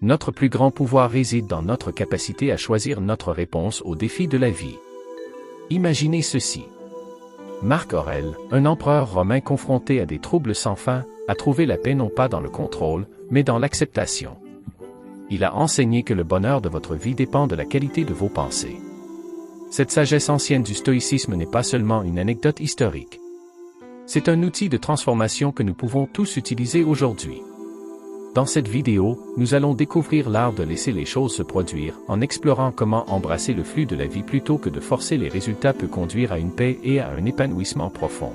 Notre plus grand pouvoir réside dans notre capacité à choisir notre réponse aux défis de la vie. Imaginez ceci. Marc Aurèle, un empereur romain confronté à des troubles sans fin, a trouvé la paix non pas dans le contrôle, mais dans l'acceptation. Il a enseigné que le bonheur de votre vie dépend de la qualité de vos pensées. Cette sagesse ancienne du stoïcisme n'est pas seulement une anecdote historique. C'est un outil de transformation que nous pouvons tous utiliser aujourd'hui. Dans cette vidéo, nous allons découvrir l'art de laisser les choses se produire, en explorant comment embrasser le flux de la vie plutôt que de forcer les résultats peut conduire à une paix et à un épanouissement profond.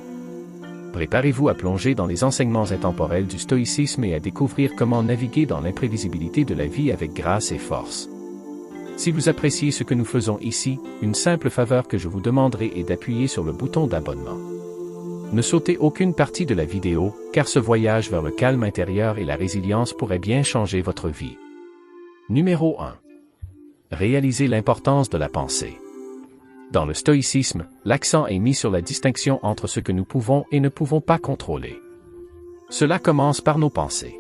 Préparez-vous à plonger dans les enseignements intemporels du stoïcisme et à découvrir comment naviguer dans l'imprévisibilité de la vie avec grâce et force. Si vous appréciez ce que nous faisons ici, une simple faveur que je vous demanderai est d'appuyer sur le bouton d'abonnement. Ne sautez aucune partie de la vidéo, car ce voyage vers le calme intérieur et la résilience pourrait bien changer votre vie. Numéro 1. Réalisez l'importance de la pensée. Dans le stoïcisme, l'accent est mis sur la distinction entre ce que nous pouvons et ne pouvons pas contrôler. Cela commence par nos pensées.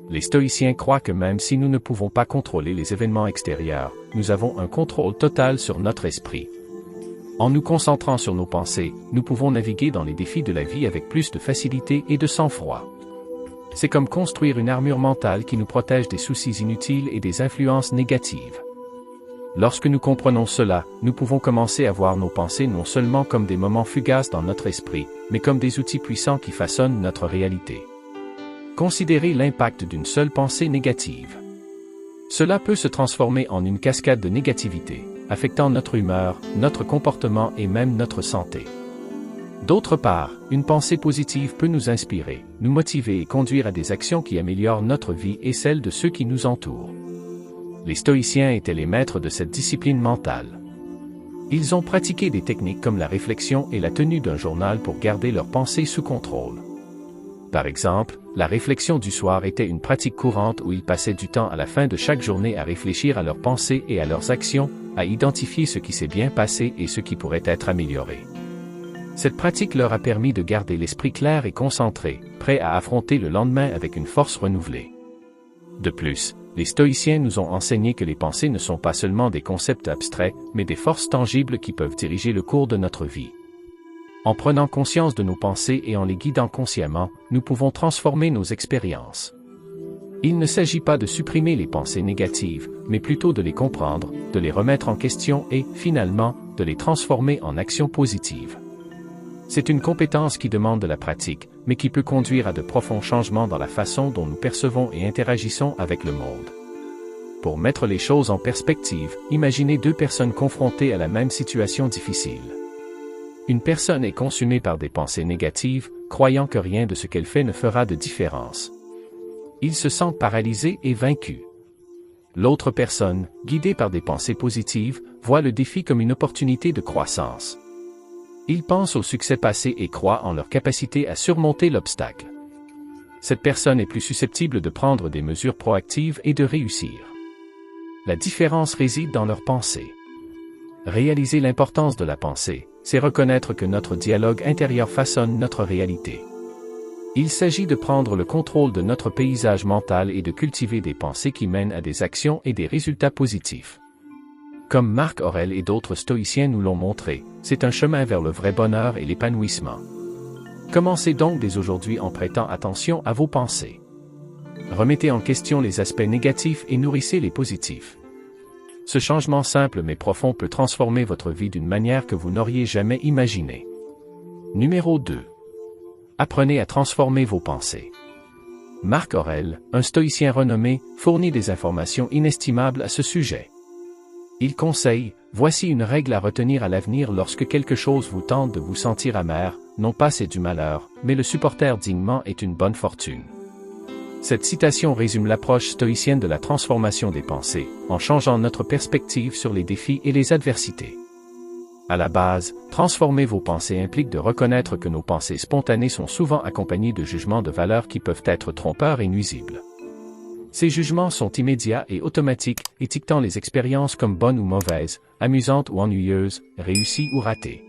Les stoïciens croient que même si nous ne pouvons pas contrôler les événements extérieurs, nous avons un contrôle total sur notre esprit. En nous concentrant sur nos pensées, nous pouvons naviguer dans les défis de la vie avec plus de facilité et de sang-froid. C'est comme construire une armure mentale qui nous protège des soucis inutiles et des influences négatives. Lorsque nous comprenons cela, nous pouvons commencer à voir nos pensées non seulement comme des moments fugaces dans notre esprit, mais comme des outils puissants qui façonnent notre réalité. Considérez l'impact d'une seule pensée négative. Cela peut se transformer en une cascade de négativité, affectant notre humeur, notre comportement et même notre santé. D'autre part, une pensée positive peut nous inspirer, nous motiver et conduire à des actions qui améliorent notre vie et celle de ceux qui nous entourent. Les stoïciens étaient les maîtres de cette discipline mentale. Ils ont pratiqué des techniques comme la réflexion et la tenue d'un journal pour garder leurs pensées sous contrôle. Par exemple, la réflexion du soir était une pratique courante où ils passaient du temps à la fin de chaque journée à réfléchir à leurs pensées et à leurs actions, à identifier ce qui s'est bien passé et ce qui pourrait être amélioré. Cette pratique leur a permis de garder l'esprit clair et concentré, prêt à affronter le lendemain avec une force renouvelée. De plus, les stoïciens nous ont enseigné que les pensées ne sont pas seulement des concepts abstraits, mais des forces tangibles qui peuvent diriger le cours de notre vie. En prenant conscience de nos pensées et en les guidant consciemment, nous pouvons transformer nos expériences. Il ne s'agit pas de supprimer les pensées négatives, mais plutôt de les comprendre, de les remettre en question et, finalement, de les transformer en actions positives. C'est une compétence qui demande de la pratique, mais qui peut conduire à de profonds changements dans la façon dont nous percevons et interagissons avec le monde. Pour mettre les choses en perspective, imaginez deux personnes confrontées à la même situation difficile. Une personne est consumée par des pensées négatives, croyant que rien de ce qu'elle fait ne fera de différence. Il se sent paralysé et vaincu. L'autre personne, guidée par des pensées positives, voit le défi comme une opportunité de croissance. Il pense au succès passé et croit en leur capacité à surmonter l'obstacle. Cette personne est plus susceptible de prendre des mesures proactives et de réussir. La différence réside dans leurs pensées. Réaliser l'importance de la pensée, c'est reconnaître que notre dialogue intérieur façonne notre réalité. Il s'agit de prendre le contrôle de notre paysage mental et de cultiver des pensées qui mènent à des actions et des résultats positifs. Comme Marc Aurèle et d'autres stoïciens nous l'ont montré, c'est un chemin vers le vrai bonheur et l'épanouissement. Commencez donc dès aujourd'hui en prêtant attention à vos pensées. Remettez en question les aspects négatifs et nourrissez les positifs. Ce changement simple mais profond peut transformer votre vie d'une manière que vous n'auriez jamais imaginée. Numéro 2. Apprenez à transformer vos pensées. Marc Aurèle, un stoïcien renommé, fournit des informations inestimables à ce sujet. Il conseille, voici une règle à retenir à l'avenir lorsque quelque chose vous tente de vous sentir amer, non pas c'est du malheur, mais le supporter dignement est une bonne fortune. Cette citation résume l'approche stoïcienne de la transformation des pensées, en changeant notre perspective sur les défis et les adversités. À la base, transformer vos pensées implique de reconnaître que nos pensées spontanées sont souvent accompagnées de jugements de valeur qui peuvent être trompeurs et nuisibles. Ces jugements sont immédiats et automatiques, étiquetant les expériences comme bonnes ou mauvaises, amusantes ou ennuyeuses, réussies ou ratées.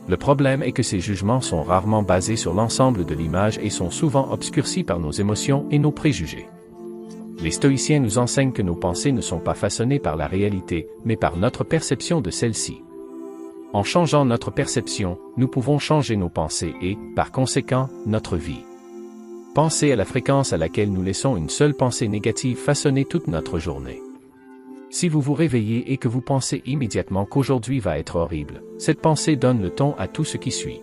Le problème est que ces jugements sont rarement basés sur l'ensemble de l'image et sont souvent obscurcis par nos émotions et nos préjugés. Les stoïciens nous enseignent que nos pensées ne sont pas façonnées par la réalité, mais par notre perception de celle-ci. En changeant notre perception, nous pouvons changer nos pensées et, par conséquent, notre vie. Pensez à la fréquence à laquelle nous laissons une seule pensée négative façonner toute notre journée. Si vous vous réveillez et que vous pensez immédiatement qu'aujourd'hui va être horrible, cette pensée donne le ton à tout ce qui suit.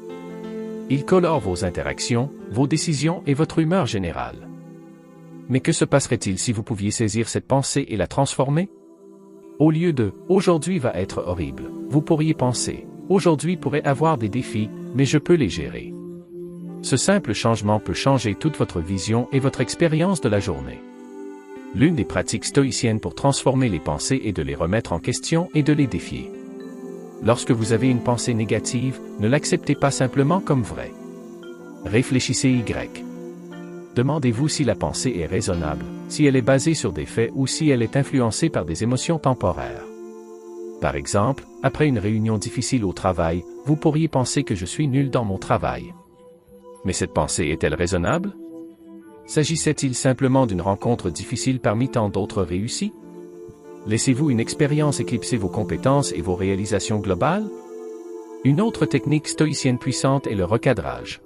Il colore vos interactions, vos décisions et votre humeur générale. Mais que se passerait-il si vous pouviez saisir cette pensée et la transformer? Au lieu de « aujourd'hui va être horrible », vous pourriez penser « aujourd'hui pourrait avoir des défis, mais je peux les gérer ». Ce simple changement peut changer toute votre vision et votre expérience de la journée. L'une des pratiques stoïciennes pour transformer les pensées est de les remettre en question et de les défier. Lorsque vous avez une pensée négative, ne l'acceptez pas simplement comme vraie. Réfléchissez Y. Demandez-vous si la pensée est raisonnable, si elle est basée sur des faits ou si elle est influencée par des émotions temporaires. Par exemple, après une réunion difficile au travail, vous pourriez penser que je suis nul dans mon travail. Mais cette pensée est-elle raisonnable? S'agissait-il simplement d'une rencontre difficile parmi tant d'autres réussies? Laissez-vous une expérience éclipser vos compétences et vos réalisations globales? Une autre technique stoïcienne puissante est le recadrage.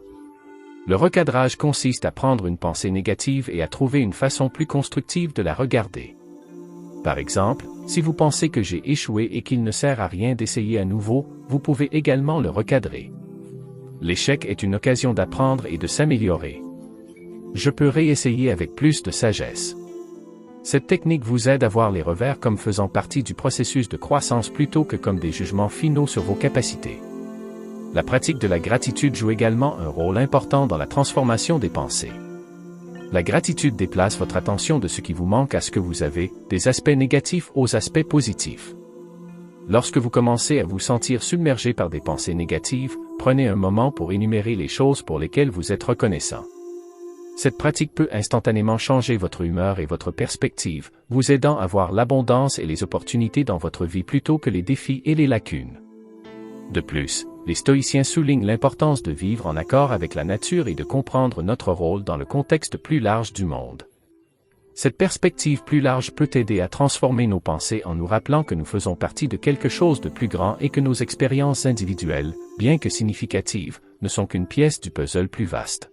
Le recadrage consiste à prendre une pensée négative et à trouver une façon plus constructive de la regarder. Par exemple, si vous pensez que j'ai échoué et qu'il ne sert à rien d'essayer à nouveau, vous pouvez également le recadrer. L'échec est une occasion d'apprendre et de s'améliorer. Je peux réessayer avec plus de sagesse. Cette technique vous aide à voir les revers comme faisant partie du processus de croissance plutôt que comme des jugements finaux sur vos capacités. La pratique de la gratitude joue également un rôle important dans la transformation des pensées. La gratitude déplace votre attention de ce qui vous manque à ce que vous avez, des aspects négatifs aux aspects positifs. Lorsque vous commencez à vous sentir submergé par des pensées négatives, prenez un moment pour énumérer les choses pour lesquelles vous êtes reconnaissant. Cette pratique peut instantanément changer votre humeur et votre perspective, vous aidant à voir l'abondance et les opportunités dans votre vie plutôt que les défis et les lacunes. De plus, les stoïciens soulignent l'importance de vivre en accord avec la nature et de comprendre notre rôle dans le contexte plus large du monde. Cette perspective plus large peut aider à transformer nos pensées en nous rappelant que nous faisons partie de quelque chose de plus grand et que nos expériences individuelles, bien que significatives, ne sont qu'une pièce du puzzle plus vaste.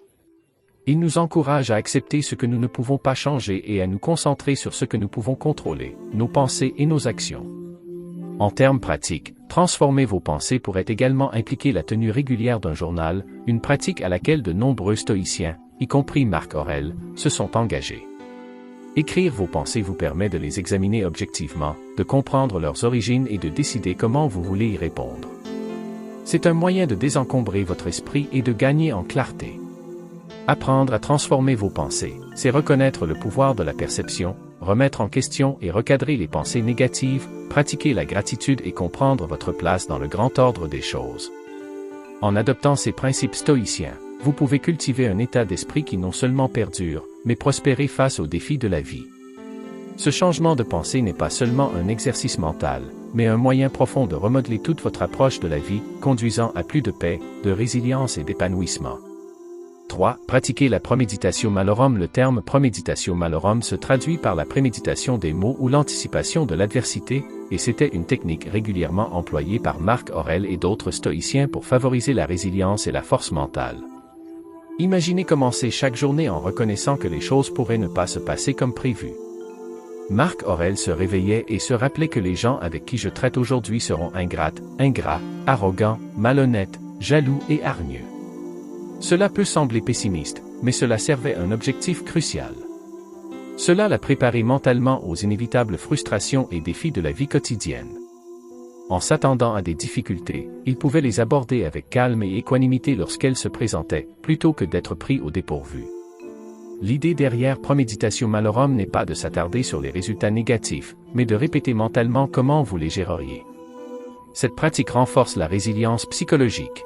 Il nous encourage à accepter ce que nous ne pouvons pas changer et à nous concentrer sur ce que nous pouvons contrôler, nos pensées et nos actions. En termes pratiques, transformer vos pensées pourrait également impliquer la tenue régulière d'un journal, une pratique à laquelle de nombreux stoïciens, y compris Marc Aurèle, se sont engagés. Écrire vos pensées vous permet de les examiner objectivement, de comprendre leurs origines et de décider comment vous voulez y répondre. C'est un moyen de désencombrer votre esprit et de gagner en clarté. Apprendre à transformer vos pensées, c'est reconnaître le pouvoir de la perception, remettre en question et recadrer les pensées négatives, pratiquer la gratitude et comprendre votre place dans le grand ordre des choses. En adoptant ces principes stoïciens, vous pouvez cultiver un état d'esprit qui non seulement perdure, mais prospérer face aux défis de la vie. Ce changement de pensée n'est pas seulement un exercice mental, mais un moyen profond de remodeler toute votre approche de la vie, conduisant à plus de paix, de résilience et d'épanouissement. 3. Pratiquer la premeditatio malorum. Le terme premeditatio malorum se traduit par la préméditation des maux ou l'anticipation de l'adversité, et c'était une technique régulièrement employée par Marc Aurèle et d'autres stoïciens pour favoriser la résilience et la force mentale. Imaginez commencer chaque journée en reconnaissant que les choses pourraient ne pas se passer comme prévu. Marc Aurèle se réveillait et se rappelait que les gens avec qui je traite aujourd'hui seront ingrats, arrogants, malhonnêtes, jaloux et hargneux. Cela peut sembler pessimiste, mais cela servait un objectif crucial. Cela l'a préparé mentalement aux inévitables frustrations et défis de la vie quotidienne. En s'attendant à des difficultés, il pouvait les aborder avec calme et équanimité lorsqu'elles se présentaient, plutôt que d'être pris au dépourvu. L'idée derrière Premeditatio Malorum n'est pas de s'attarder sur les résultats négatifs, mais de répéter mentalement comment vous les géreriez. Cette pratique renforce la résilience psychologique.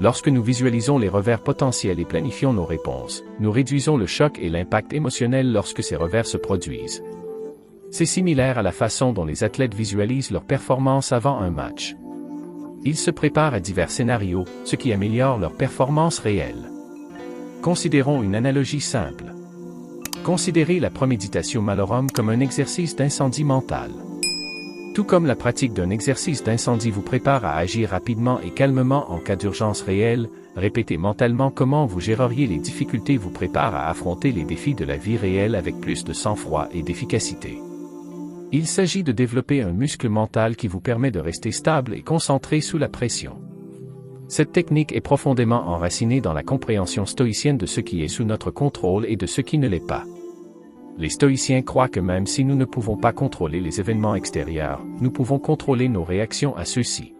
Lorsque nous visualisons les revers potentiels et planifions nos réponses, nous réduisons le choc et l'impact émotionnel lorsque ces revers se produisent. C'est similaire à la façon dont les athlètes visualisent leur performance avant un match. Ils se préparent à divers scénarios, ce qui améliore leur performance réelle. Considérons une analogie simple. Considérez la Premeditatio Malorum comme un exercice d'incendie mental. Tout comme la pratique d'un exercice d'incendie vous prépare à agir rapidement et calmement en cas d'urgence réelle, répétez mentalement comment vous géreriez les difficultés vous prépare à affronter les défis de la vie réelle avec plus de sang-froid et d'efficacité. Il s'agit de développer un muscle mental qui vous permet de rester stable et concentré sous la pression. Cette technique est profondément enracinée dans la compréhension stoïcienne de ce qui est sous notre contrôle et de ce qui ne l'est pas. Les stoïciens croient que même si nous ne pouvons pas contrôler les événements extérieurs, nous pouvons contrôler nos réactions à ceux-ci.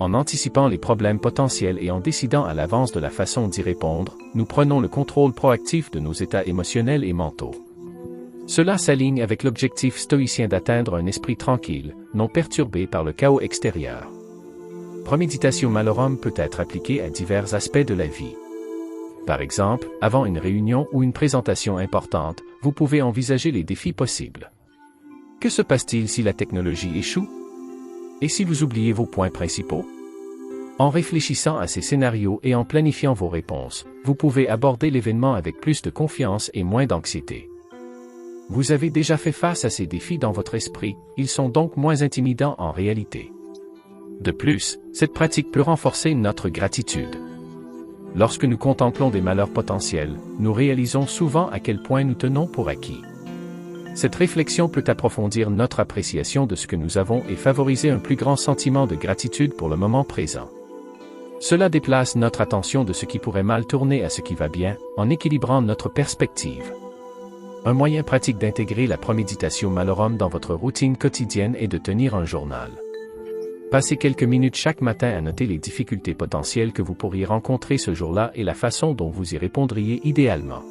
En anticipant les problèmes potentiels et en décidant à l'avance de la façon d'y répondre, nous prenons le contrôle proactif de nos états émotionnels et mentaux. Cela s'aligne avec l'objectif stoïcien d'atteindre un esprit tranquille, non perturbé par le chaos extérieur. Premeditatio Malorum peut être appliquée à divers aspects de la vie. Par exemple, avant une réunion ou une présentation importante, vous pouvez envisager les défis possibles. Que se passe-t-il si la technologie échoue? Et si vous oubliez vos points principaux? En réfléchissant à ces scénarios et en planifiant vos réponses, vous pouvez aborder l'événement avec plus de confiance et moins d'anxiété. Vous avez déjà fait face à ces défis dans votre esprit, ils sont donc moins intimidants en réalité. De plus, cette pratique peut renforcer notre gratitude. Lorsque nous contemplons des malheurs potentiels, nous réalisons souvent à quel point nous tenons pour acquis. Cette réflexion peut approfondir notre appréciation de ce que nous avons et favoriser un plus grand sentiment de gratitude pour le moment présent. Cela déplace notre attention de ce qui pourrait mal tourner à ce qui va bien, en équilibrant notre perspective. Un moyen pratique d'intégrer la Premeditatio Malorum dans votre routine quotidienne est de tenir un journal. Passez quelques minutes chaque matin à noter les difficultés potentielles que vous pourriez rencontrer ce jour-là et la façon dont vous y répondriez idéalement.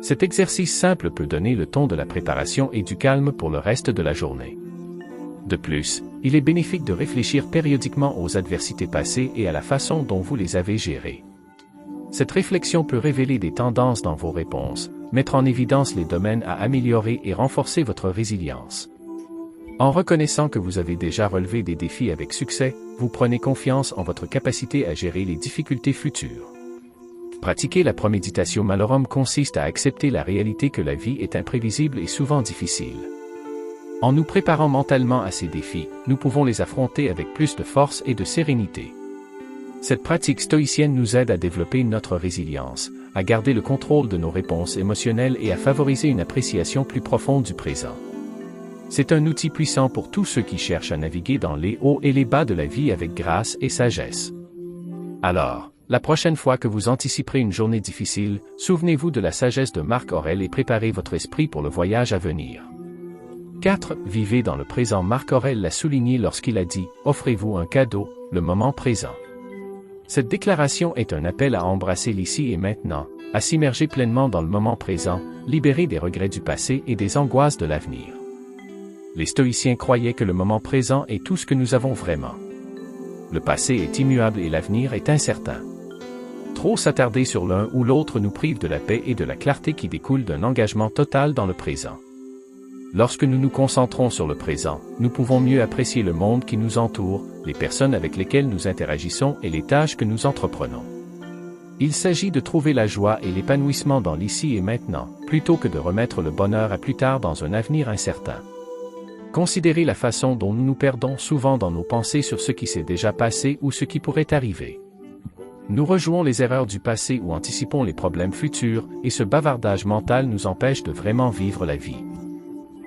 Cet exercice simple peut donner le ton de la préparation et du calme pour le reste de la journée. De plus, il est bénéfique de réfléchir périodiquement aux adversités passées et à la façon dont vous les avez gérées. Cette réflexion peut révéler des tendances dans vos réponses, mettre en évidence les domaines à améliorer et renforcer votre résilience. En reconnaissant que vous avez déjà relevé des défis avec succès, vous prenez confiance en votre capacité à gérer les difficultés futures. Pratiquer la Premeditatio Malorum consiste à accepter la réalité que la vie est imprévisible et souvent difficile. En nous préparant mentalement à ces défis, nous pouvons les affronter avec plus de force et de sérénité. Cette pratique stoïcienne nous aide à développer notre résilience, à garder le contrôle de nos réponses émotionnelles et à favoriser une appréciation plus profonde du présent. C'est un outil puissant pour tous ceux qui cherchent à naviguer dans les hauts et les bas de la vie avec grâce et sagesse. Alors, la prochaine fois que vous anticiperez une journée difficile, souvenez-vous de la sagesse de Marc Aurèle et préparez votre esprit pour le voyage à venir. 4. Vivez dans le présent. Marc Aurèle l'a souligné lorsqu'il a dit « Offrez-vous un cadeau, le moment présent ». Cette déclaration est un appel à embrasser l'ici et maintenant, à s'immerger pleinement dans le moment présent, libéré des regrets du passé et des angoisses de l'avenir. Les stoïciens croyaient que le moment présent est tout ce que nous avons vraiment. Le passé est immuable et l'avenir est incertain. Trop s'attarder sur l'un ou l'autre nous prive de la paix et de la clarté qui découlent d'un engagement total dans le présent. Lorsque nous nous concentrons sur le présent, nous pouvons mieux apprécier le monde qui nous entoure, les personnes avec lesquelles nous interagissons et les tâches que nous entreprenons. Il s'agit de trouver la joie et l'épanouissement dans l'ici et maintenant, plutôt que de remettre le bonheur à plus tard dans un avenir incertain. Considérez la façon dont nous nous perdons souvent dans nos pensées sur ce qui s'est déjà passé ou ce qui pourrait arriver. Nous rejouons les erreurs du passé ou anticipons les problèmes futurs, et ce bavardage mental nous empêche de vraiment vivre la vie.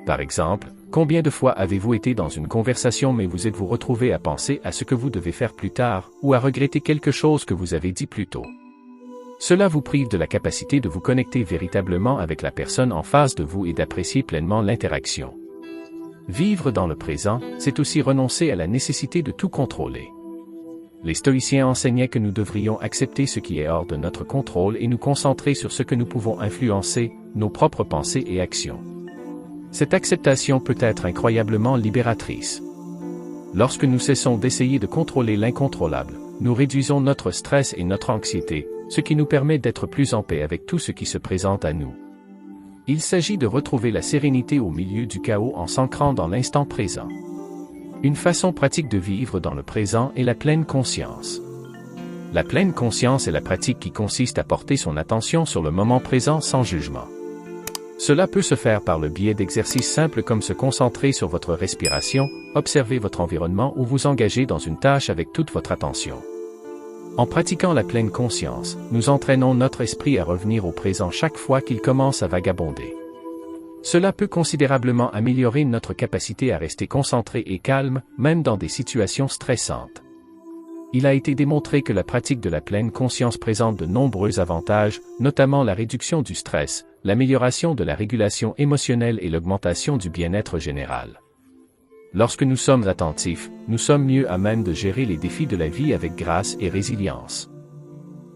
Par exemple, combien de fois avez-vous été dans une conversation mais vous êtes-vous retrouvé à penser à ce que vous devez faire plus tard, ou à regretter quelque chose que vous avez dit plus tôt? Cela vous prive de la capacité de vous connecter véritablement avec la personne en face de vous et d'apprécier pleinement l'interaction. Vivre dans le présent, c'est aussi renoncer à la nécessité de tout contrôler. Les stoïciens enseignaient que nous devrions accepter ce qui est hors de notre contrôle et nous concentrer sur ce que nous pouvons influencer, nos propres pensées et actions. Cette acceptation peut être incroyablement libératrice. Lorsque nous cessons d'essayer de contrôler l'incontrôlable, nous réduisons notre stress et notre anxiété, ce qui nous permet d'être plus en paix avec tout ce qui se présente à nous. Il s'agit de retrouver la sérénité au milieu du chaos en s'ancrant dans l'instant présent. Une façon pratique de vivre dans le présent est la pleine conscience. La pleine conscience est la pratique qui consiste à porter son attention sur le moment présent sans jugement. Cela peut se faire par le biais d'exercices simples comme se concentrer sur votre respiration, observer votre environnement ou vous engager dans une tâche avec toute votre attention. En pratiquant la pleine conscience, nous entraînons notre esprit à revenir au présent chaque fois qu'il commence à vagabonder. Cela peut considérablement améliorer notre capacité à rester concentré et calme, même dans des situations stressantes. Il a été démontré que la pratique de la pleine conscience présente de nombreux avantages, notamment la réduction du stress, l'amélioration de la régulation émotionnelle et l'augmentation du bien-être général. Lorsque nous sommes attentifs, nous sommes mieux à même de gérer les défis de la vie avec grâce et résilience.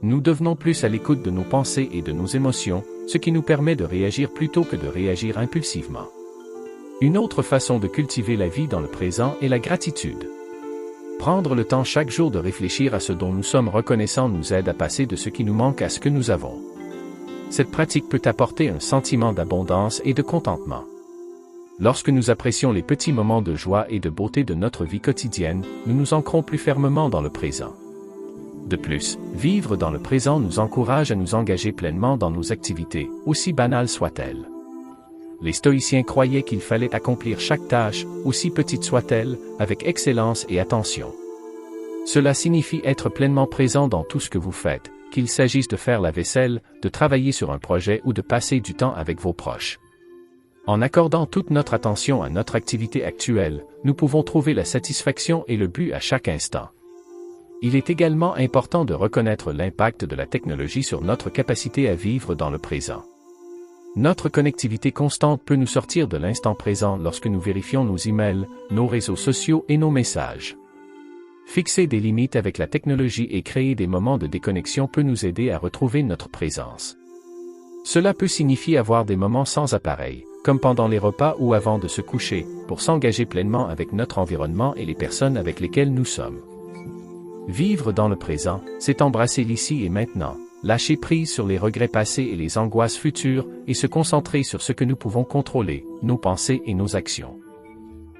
Nous devenons plus à l'écoute de nos pensées et de nos émotions, ce qui nous permet de réagir plutôt que de réagir impulsivement. Une autre façon de cultiver la vie dans le présent est la gratitude. Prendre le temps chaque jour de réfléchir à ce dont nous sommes reconnaissants nous aide à passer de ce qui nous manque à ce que nous avons. Cette pratique peut apporter un sentiment d'abondance et de contentement. Lorsque nous apprécions les petits moments de joie et de beauté de notre vie quotidienne, nous nous ancrons plus fermement dans le présent. De plus, vivre dans le présent nous encourage à nous engager pleinement dans nos activités, aussi banales soient-elles. Les stoïciens croyaient qu'il fallait accomplir chaque tâche, aussi petite soit-elle, avec excellence et attention. Cela signifie être pleinement présent dans tout ce que vous faites, qu'il s'agisse de faire la vaisselle, de travailler sur un projet ou de passer du temps avec vos proches. En accordant toute notre attention à notre activité actuelle, nous pouvons trouver la satisfaction et le but à chaque instant. Il est également important de reconnaître l'impact de la technologie sur notre capacité à vivre dans le présent. Notre connectivité constante peut nous sortir de l'instant présent lorsque nous vérifions nos emails, nos réseaux sociaux et nos messages. Fixer des limites avec la technologie et créer des moments de déconnexion peut nous aider à retrouver notre présence. Cela peut signifier avoir des moments sans appareil, comme pendant les repas ou avant de se coucher, pour s'engager pleinement avec notre environnement et les personnes avec lesquelles nous sommes. Vivre dans le présent, c'est embrasser l'ici et maintenant, lâcher prise sur les regrets passés et les angoisses futures, et se concentrer sur ce que nous pouvons contrôler, nos pensées et nos actions.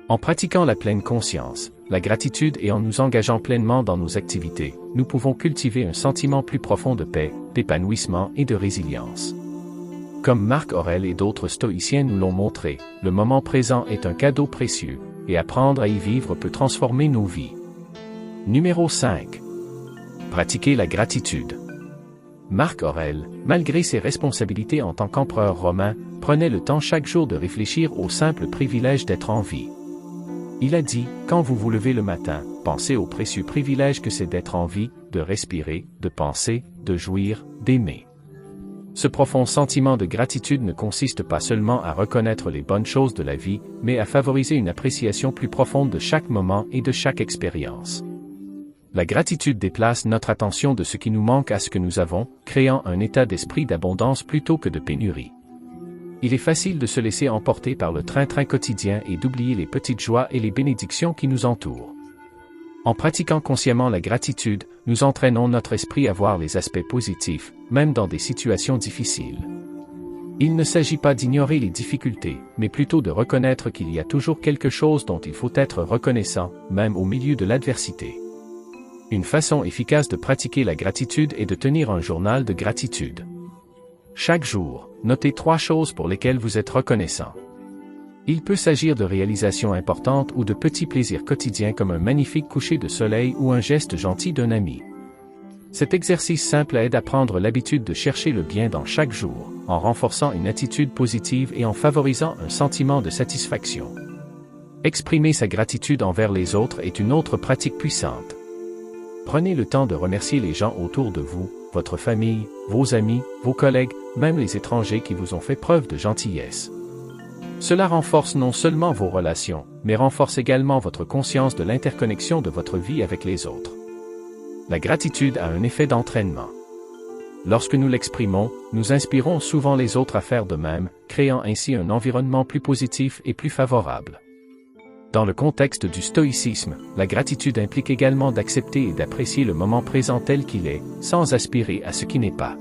En pratiquant la pleine conscience, la gratitude et en nous engageant pleinement dans nos activités, nous pouvons cultiver un sentiment plus profond de paix, d'épanouissement et de résilience. Comme Marc Aurèle et d'autres stoïciens nous l'ont montré, le moment présent est un cadeau précieux, et apprendre à y vivre peut transformer nos vies. Numéro 5. Pratiquer la gratitude. Marc Aurèle, malgré ses responsabilités en tant qu'empereur romain, prenait le temps chaque jour de réfléchir au simple privilège d'être en vie. Il a dit, quand vous vous levez le matin, pensez au précieux privilège que c'est d'être en vie, de respirer, de penser, de jouir, d'aimer. Ce profond sentiment de gratitude ne consiste pas seulement à reconnaître les bonnes choses de la vie, mais à favoriser une appréciation plus profonde de chaque moment et de chaque expérience. La gratitude déplace notre attention de ce qui nous manque à ce que nous avons, créant un état d'esprit d'abondance plutôt que de pénurie. Il est facile de se laisser emporter par le train-train quotidien et d'oublier les petites joies et les bénédictions qui nous entourent. En pratiquant consciemment la gratitude, nous entraînons notre esprit à voir les aspects positifs, même dans des situations difficiles. Il ne s'agit pas d'ignorer les difficultés, mais plutôt de reconnaître qu'il y a toujours quelque chose dont il faut être reconnaissant, même au milieu de l'adversité. Une façon efficace de pratiquer la gratitude est de tenir un journal de gratitude. Chaque jour, notez 3 choses pour lesquelles vous êtes reconnaissant. Il peut s'agir de réalisations importantes ou de petits plaisirs quotidiens comme un magnifique coucher de soleil ou un geste gentil d'un ami. Cet exercice simple aide à prendre l'habitude de chercher le bien dans chaque jour, en renforçant une attitude positive et en favorisant un sentiment de satisfaction. Exprimer sa gratitude envers les autres est une autre pratique puissante. Prenez le temps de remercier les gens autour de vous, votre famille, vos amis, vos collègues, même les étrangers qui vous ont fait preuve de gentillesse. Cela renforce non seulement vos relations, mais renforce également votre conscience de l'interconnexion de votre vie avec les autres. La gratitude a un effet d'entraînement. Lorsque nous l'exprimons, nous inspirons souvent les autres à faire de même, créant ainsi un environnement plus positif et plus favorable. Dans le contexte du stoïcisme, la gratitude implique également d'accepter et d'apprécier le moment présent tel qu'il est, sans aspirer à ce qui n'est pas.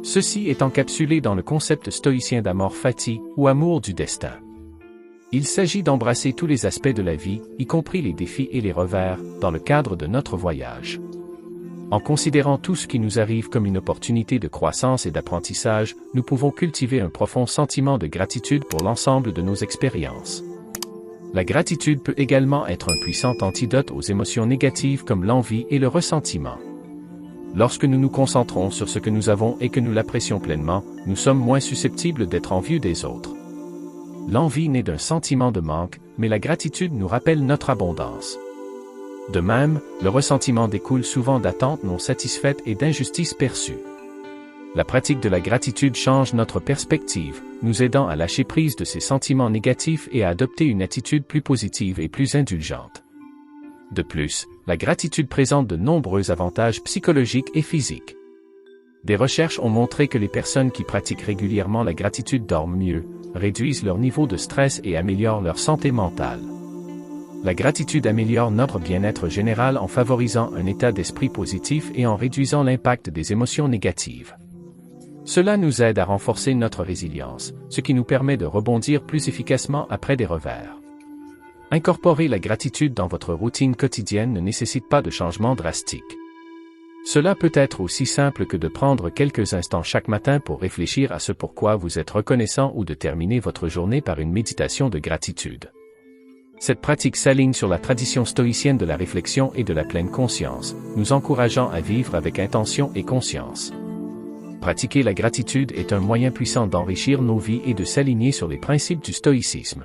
Ceci est encapsulé dans le concept stoïcien d'amor fati, ou amour du destin. Il s'agit d'embrasser tous les aspects de la vie, y compris les défis et les revers, dans le cadre de notre voyage. En considérant tout ce qui nous arrive comme une opportunité de croissance et d'apprentissage, nous pouvons cultiver un profond sentiment de gratitude pour l'ensemble de nos expériences. La gratitude peut également être un puissant antidote aux émotions négatives comme l'envie et le ressentiment. Lorsque nous nous concentrons sur ce que nous avons et que nous l'apprécions pleinement, nous sommes moins susceptibles d'être envieux des autres. L'envie naît d'un sentiment de manque, mais la gratitude nous rappelle notre abondance. De même, le ressentiment découle souvent d'attentes non satisfaites et d'injustices perçues. La pratique de la gratitude change notre perspective, nous aidant à lâcher prise de ces sentiments négatifs et à adopter une attitude plus positive et plus indulgente. De plus, la gratitude présente de nombreux avantages psychologiques et physiques. Des recherches ont montré que les personnes qui pratiquent régulièrement la gratitude dorment mieux, réduisent leur niveau de stress et améliorent leur santé mentale. La gratitude améliore notre bien-être général en favorisant un état d'esprit positif et en réduisant l'impact des émotions négatives. Cela nous aide à renforcer notre résilience, ce qui nous permet de rebondir plus efficacement après des revers. Incorporer la gratitude dans votre routine quotidienne ne nécessite pas de changement drastique. Cela peut être aussi simple que de prendre quelques instants chaque matin pour réfléchir à ce pourquoi vous êtes reconnaissant ou de terminer votre journée par une méditation de gratitude. Cette pratique s'aligne sur la tradition stoïcienne de la réflexion et de la pleine conscience, nous encourageant à vivre avec intention et conscience. Pratiquer la gratitude est un moyen puissant d'enrichir nos vies et de s'aligner sur les principes du stoïcisme.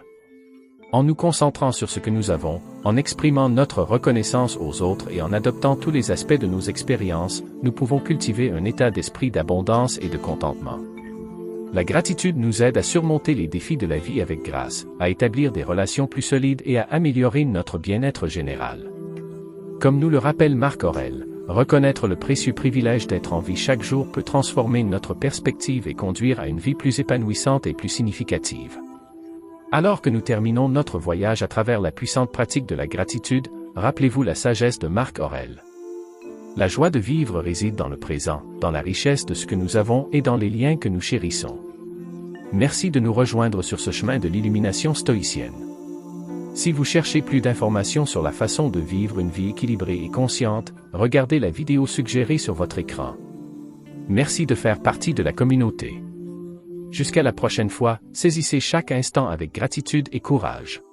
En nous concentrant sur ce que nous avons, en exprimant notre reconnaissance aux autres et en adoptant tous les aspects de nos expériences, nous pouvons cultiver un état d'esprit d'abondance et de contentement. La gratitude nous aide à surmonter les défis de la vie avec grâce, à établir des relations plus solides et à améliorer notre bien-être général. Comme nous le rappelle Marc Aurèle, reconnaître le précieux privilège d'être en vie chaque jour peut transformer notre perspective et conduire à une vie plus épanouissante et plus significative. Alors que nous terminons notre voyage à travers la puissante pratique de la gratitude, rappelez-vous la sagesse de Marc Aurèle. La joie de vivre réside dans le présent, dans la richesse de ce que nous avons et dans les liens que nous chérissons. Merci de nous rejoindre sur ce chemin de l'illumination stoïcienne. Si vous cherchez plus d'informations sur la façon de vivre une vie équilibrée et consciente, regardez la vidéo suggérée sur votre écran. Merci de faire partie de la communauté. Jusqu'à la prochaine fois, saisissez chaque instant avec gratitude et courage.